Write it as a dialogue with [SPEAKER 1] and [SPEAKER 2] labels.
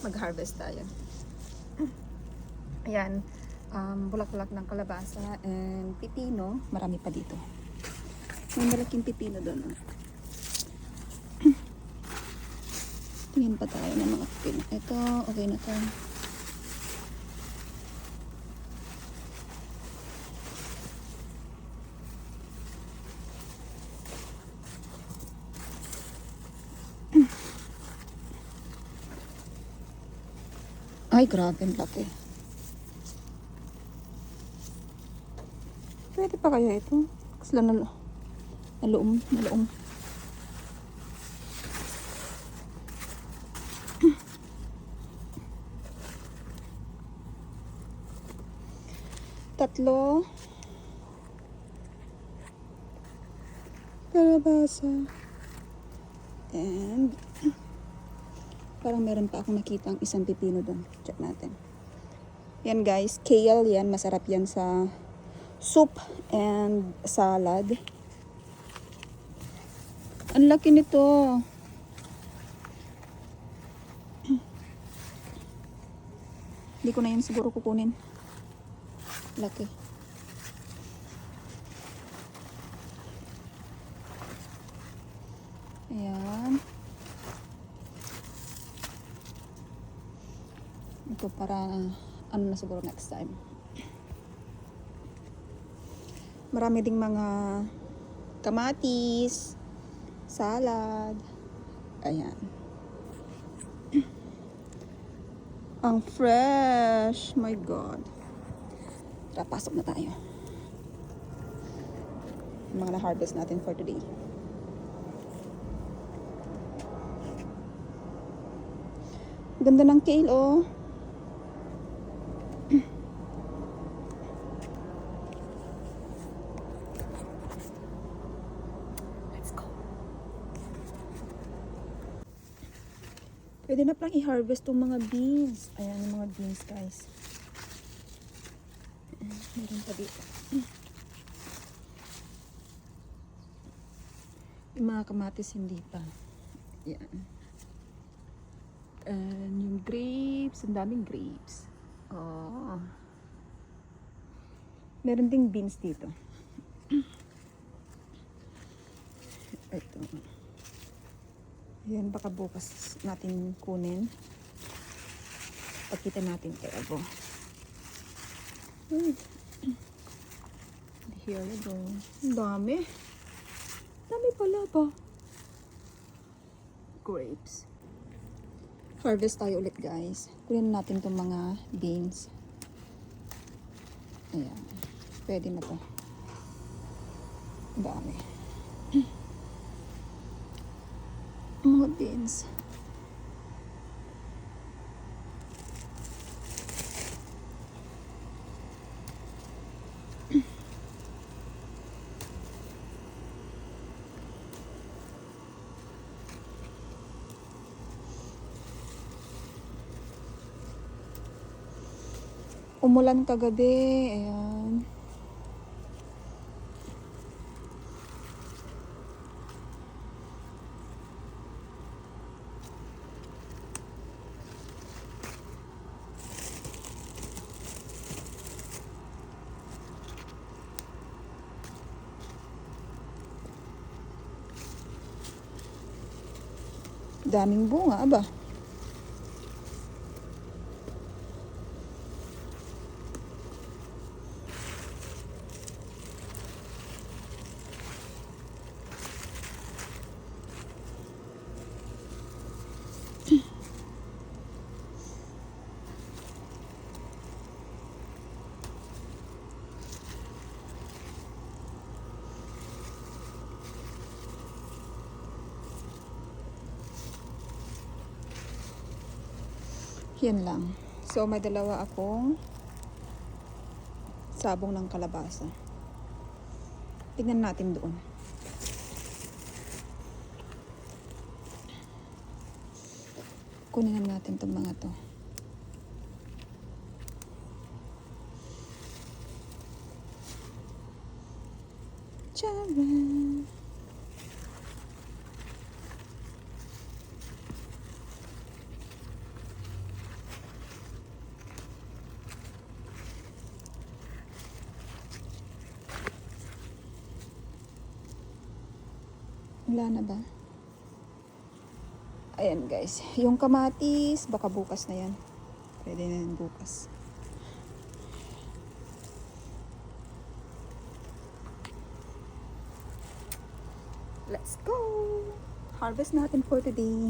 [SPEAKER 1] mag-harvest tayo. Ayan, bulak-bulak ng kalabasa and pipino. Marami pa dito. May malaking pipino doon. Tingin pa tayo ng mga pipino. Ito, okay na to. Ay, grabe, ang laki. Pwede pa kaya ito? Kasi lang naluom. Tatlo. Kalabasa. And parang meron pa akong nakita ang isang pipino doon. Check natin. Yan guys, kale yan. Masarap yan sa soup and salad. Ang laki nito. Hindi ko na yan siguro kukunin. Laki. Ayan. Ito para ano na siguro next time. Marami ding mga kamatis, salad. Ayan. Ang fresh. My God. Tara, pasok na tayo. Yung mga na-harvest natin for today. Ganda ng kale, oh. Pwede na palang i-harvest tong mga beans. Ayan yung mga beans, guys. Meron pa dito. Yung mga kamatis hindi pa. Ayan. And yung grapes. Ang daming grapes. Oh. Meron ding beans dito. Ito. Yan, baka bukas natin kunin. Pagkita natin kay Abo. Here we go. Ang dami. Dami pala ba? Grapes. Harvest tayo ulit, guys. Kunin natin itong mga beans. Ayan. Pwede na to. Ang dami. Mga beans. Umulan kagabi. Ayan. Daming bunga, aba. Yan lang. So, may dalawa akong sabong ng kalabasa. Tignan natin doon. Kunin natin itong mga to. Charan! Wala na ba? Ayan guys. Yung kamatis, baka bukas na yan. Pwede na yan bukas. Let's go! Harvest natin for today.